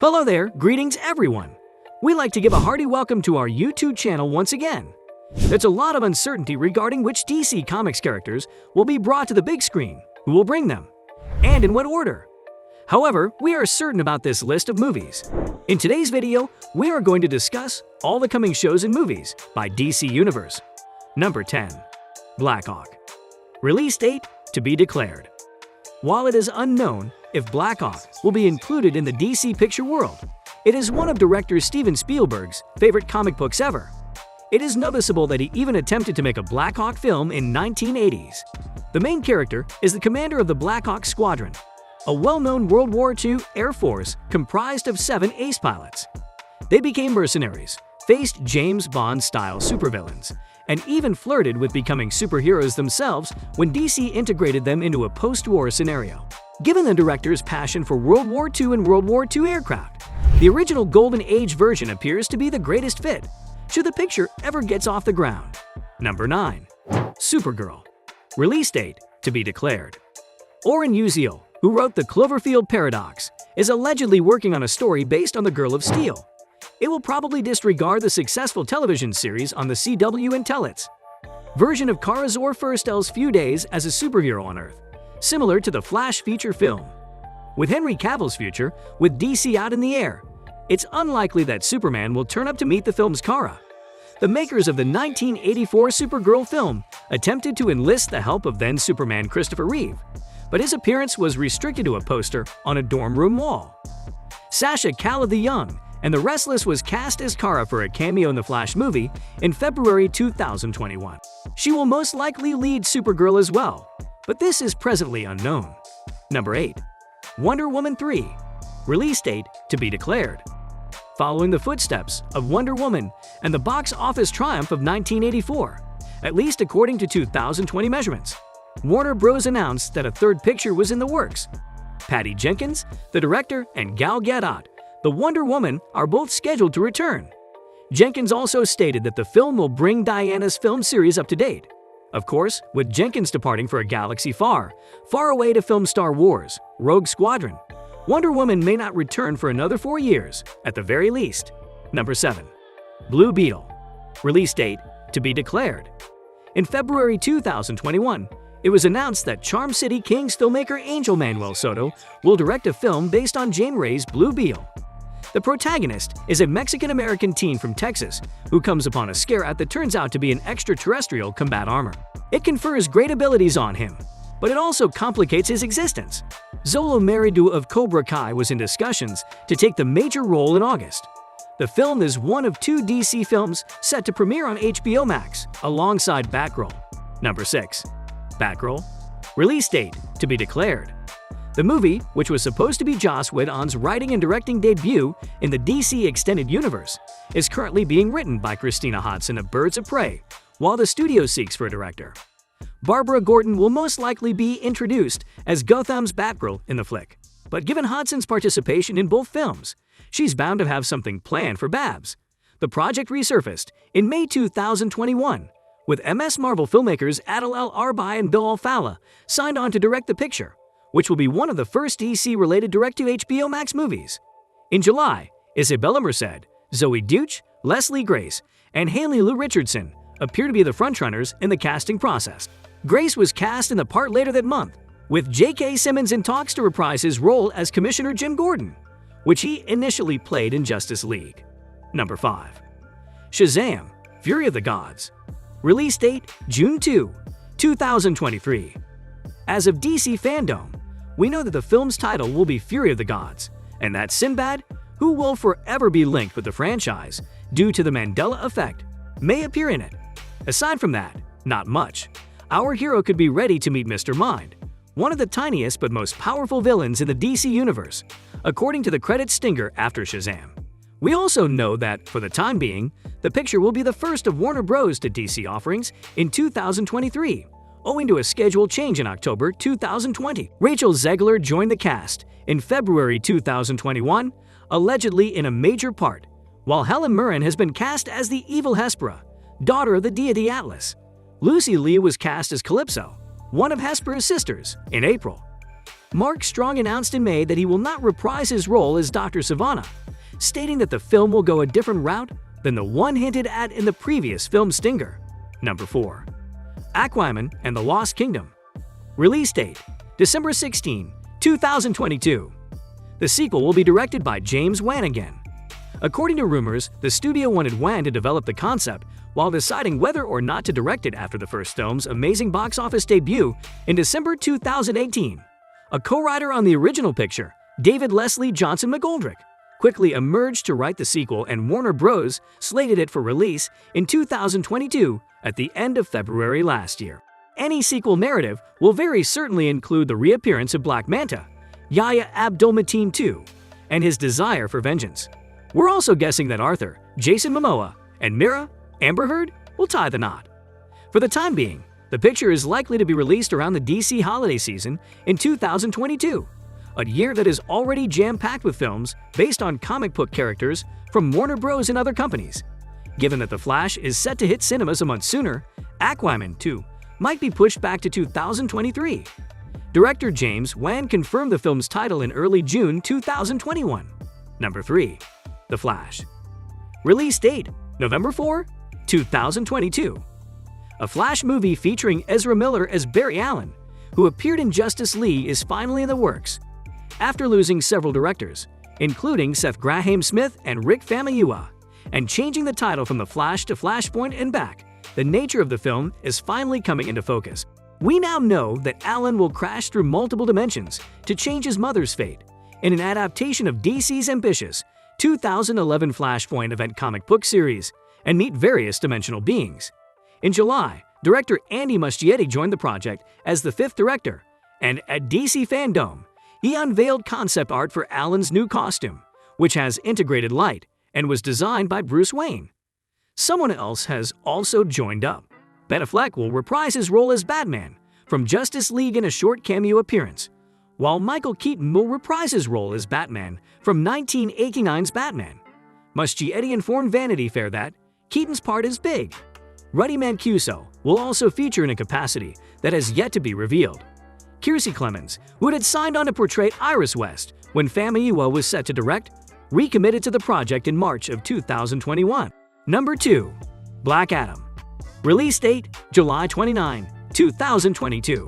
Hello there, greetings everyone! We'd like to give a hearty welcome to our YouTube channel once again. There's a lot of uncertainty regarding which DC Comics characters will be brought to the big screen, who will bring them, and in what order. However, we are certain about this list of movies. In today's video, we are going to discuss all the coming shows and movies by DC Universe. Number 10. Black Hawk. Release date to be declared. While it is unknown if Black Hawk will be included in the DC picture world, it is one of director Steven Spielberg's favorite comic books ever. It is noticeable that he even attempted to make a Black Hawk film in 1980s. The main character is the commander of the Black Hawk Squadron, a well-known World War II Air Force comprised of 7 ace pilots. They became mercenaries, faced James Bond-style supervillains, and even flirted with becoming superheroes themselves when DC integrated them into a post-war scenario. Given the director's passion for World War II and World War II aircraft, the original Golden Age version appears to be the greatest fit, should the picture ever gets off the ground. Number 9. Supergirl. Release date to be declared. Oren Uziel, who wrote The Cloverfield Paradox, is allegedly working on a story based on the Girl of Steel. It will probably disregard the successful television series on the CW and Tellitz. Version of Cara Zor-Firstell's few days as a superhero on Earth, similar to the Flash feature film. With Henry Cavill's future, with DC out in the air, it's unlikely that Superman will turn up to meet the film's Cara. The makers of the 1984 Supergirl film attempted to enlist the help of then Superman Christopher Reeve, but his appearance was restricted to a poster on a dorm room wall. Sasha Calle the Young and the Restless was cast as Cara for a cameo in the Flash movie in February 2021. She will most likely lead Supergirl as well, but this is presently unknown. Number 8. Wonder Woman 3. Release date to be declared. Following the footsteps of Wonder Woman and the box office triumph of 1984, at least according to 2020 measurements, Warner Bros. Announced that a third picture was in the works. Patty Jenkins, the director, and Gal Gadot, the Wonder Woman, are both scheduled to return. Jenkins also stated that the film will bring Diana's film series up to date. Of course, with Jenkins departing for a galaxy far, far away to film Star Wars, Rogue Squadron, Wonder Woman may not return for another 4 years, at the very least. Number 7. Blue Beetle. Release date to be declared. In February 2021, it was announced that Charm City Kings filmmaker Angel Manuel Soto will direct a film based on Jane Ray's Blue Beetle. The protagonist is a Mexican-American teen from Texas who comes upon a scarab that turns out to be an extraterrestrial combat armor. It confers great abilities on him, but it also complicates his existence. Xolo Maridueña of Cobra Kai was in discussions to take the major role in August. The film is one of 2 DC films set to premiere on HBO Max, alongside Batgirl. Number 6. Batgirl. Release date to be declared. The movie, which was supposed to be Joss Whedon's writing and directing debut in the DC Extended Universe, is currently being written by Christina Hodson of Birds of Prey, while the studio seeks for a director. Barbara Gordon will most likely be introduced as Gotham's Batgirl in the flick, but given Hodson's participation in both films, she's bound to have something planned for Babs. The project resurfaced in May 2021, with MS Marvel filmmakers Adil El Arbi and Bill Alfala signed on to direct the picture, which will be one of the first DC-related direct-to-HBO Max movies. In July, Isabella Merced, Zoe Deutch, Leslie Grace, and Haley Lou Richardson appear to be the frontrunners in the casting process. Grace was cast in the part later that month, with J.K. Simmons in talks to reprise his role as Commissioner Jim Gordon, which he initially played in Justice League. Number 5. Shazam! Fury of the Gods. Release date June 2, 2023. As of DC Fandom, we know that the film's title will be Fury of the Gods, and that Sinbad, who will forever be linked with the franchise due to the Mandela effect, may appear in it. Aside from that, not much. Our hero could be ready to meet Mr. Mind, one of the tiniest but most powerful villains in the DC universe, according to the credits stinger after Shazam. We also know that, for the time being, the picture will be the first of Warner Bros. To DC offerings in 2023, owing to a schedule change in October 2020. Rachel Zegler joined the cast in February 2021, allegedly in a major part, while Helen Mirren has been cast as the evil Hespera, daughter of the deity Atlas. Lucy Liu was cast as Calypso, one of Hespera's sisters, in April. Mark Strong announced in May that he will not reprise his role as Dr. Sivana, stating that the film will go a different route than the one hinted at in the previous film stinger. Number 4. Aquaman and the Lost Kingdom. Release date: December 16, 2022. The sequel will be directed by James Wan again. According to rumors, the studio wanted Wan to develop the concept while deciding whether or not to direct it after the first film's amazing box office debut in December 2018. A co-writer on the original picture, David Leslie Johnson McGoldrick, quickly emerged to write the sequel, and Warner Bros. Slated it for release in 2022 at the end of February last year. Any sequel narrative will very certainly include the reappearance of Black Manta, Yahya Abdul-Mateen II, and his desire for vengeance. We're also guessing that Arthur, Jason Momoa, and Mira, Amber Heard, will tie the knot. For the time being, the picture is likely to be released around the DC holiday season in 2022, a year that is already jam-packed with films based on comic book characters from Warner Bros. And other companies. Given that The Flash is set to hit cinemas a month sooner, Aquaman 2 might be pushed back to 2023. Director James Wan confirmed the film's title in early June 2021. Number 3. The Flash. Release date: November 4, 2022. A Flash movie featuring Ezra Miller as Barry Allen, who appeared in Justice League, is finally in the works. After losing several directors, including Seth Grahame-Smith and Rick Famuyiwa, and changing the title from The Flash to Flashpoint and back, the nature of the film is finally coming into focus. We now know that Allen will crash through multiple dimensions to change his mother's fate in an adaptation of DC's ambitious 2011 Flashpoint event comic book series and meet various dimensional beings. In July, director Andy Muschietti joined the project as the 5th director, and at DC Fandom, he unveiled concept art for Allen's new costume, which has integrated light and was designed by Bruce Wayne. Someone else has also joined up. Ben Affleck will reprise his role as Batman from Justice League in a short cameo appearance, while Michael Keaton will reprise his role as Batman from 1989's Batman. Muschietti informed Vanity Fair that Keaton's part is big. Ruddy Mancuso will also feature in a capacity that has yet to be revealed. Kiersey Clemons, who had signed on to portray Iris West when Famuyiwa was set to direct, recommitted to the project in March of 2021. Number 2. Black Adam. Release date: July 29, 2022.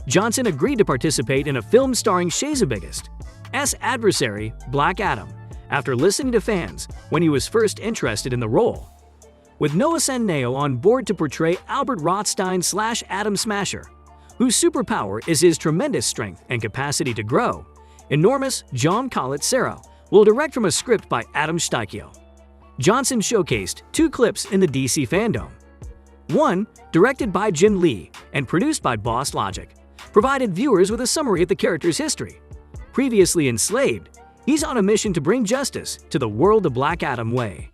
Johnson agreed to participate in a film starring Shay's biggest adversary, Black Adam, after listening to fans when he was first interested in the role. With Noah Centineo on board to portray Albert Rothstein/Atom Smasher, whose superpower is his tremendous strength and capacity to grow, enormous John Collett-Serra will direct from a script by Adam Steichel. Johnson showcased 2 clips in the DC Fandom. One, directed by Jim Lee and produced by Boss Logic, provided viewers with a summary of the character's history. Previously enslaved, he's on a mission to bring justice to the world the Black Adam way.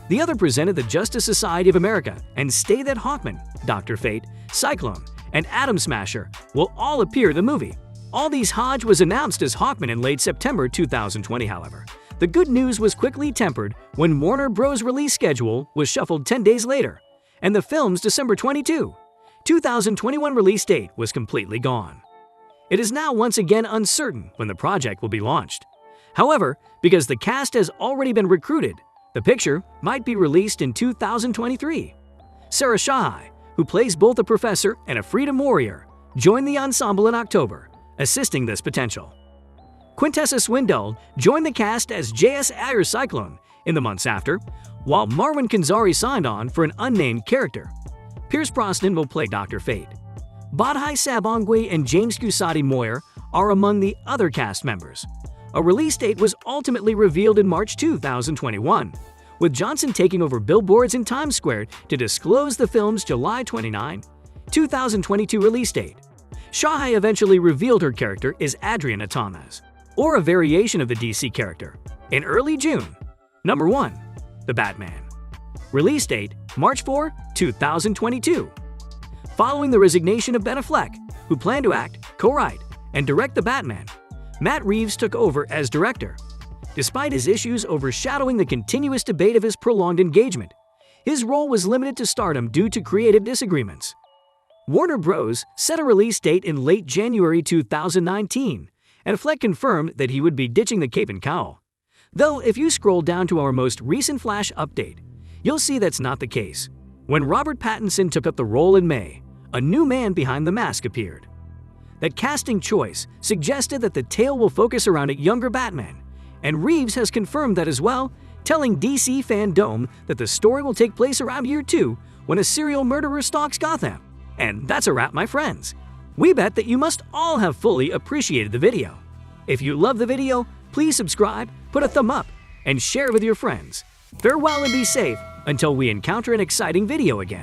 The other presented the Justice Society of America and stated that Hawkman, Dr. Fate, Cyclone, and Atom Smasher will all appear in the movie. Aldis Hodge was announced as Hawkman in late September 2020, however. The good news was quickly tempered when Warner Bros. Release schedule was shuffled 10 days later, and the film's December 22, 2021 release date was completely gone. It is now once again uncertain when the project will be launched. However, because the cast has already been recruited, the picture might be released in 2023. Sarah Shahai, who plays both a professor and a freedom warrior, joined the ensemble in October, assisting this potential. Quintessa Swindell joined the cast as J.S. Ayer Cyclone in the months after, while Marwan Kenzari signed on for an unnamed character. Pierce Brosnan will play Dr. Fate. Badhai Sabongwe and James Kusati Moyer are among the other cast members. A release date was ultimately revealed in March 2021, with Johnson taking over billboards in Times Square to disclose the film's July 29, 2022 release date. Shahai eventually revealed her character is Adriana Thomas, or a variation of the DC character, in early June. Number 1. The Batman. Release date: March 4, 2022. Following the resignation of Ben Affleck, who planned to act, co-write, and direct The Batman, Matt Reeves took over as director. Despite his issues overshadowing the continuous debate of his prolonged engagement, his role was limited to stardom due to creative disagreements. Warner Bros. Set a release date in late January 2019, and Fleck confirmed that he would be ditching the cape and cowl. Though if you scroll down to our most recent Flash update, you'll see that's not the case. When Robert Pattinson took up the role in May, a new man behind the mask appeared. That casting choice suggested that the tale will focus around a younger Batman, and Reeves has confirmed that as well, telling DC Fandom that the story will take place around year 2 when a serial murderer stalks Gotham. And that's a wrap, my friends. We bet that you must all have fully appreciated the video. If you love the video, please subscribe, put a thumb up, and share with your friends. Farewell and be safe until we encounter an exciting video again.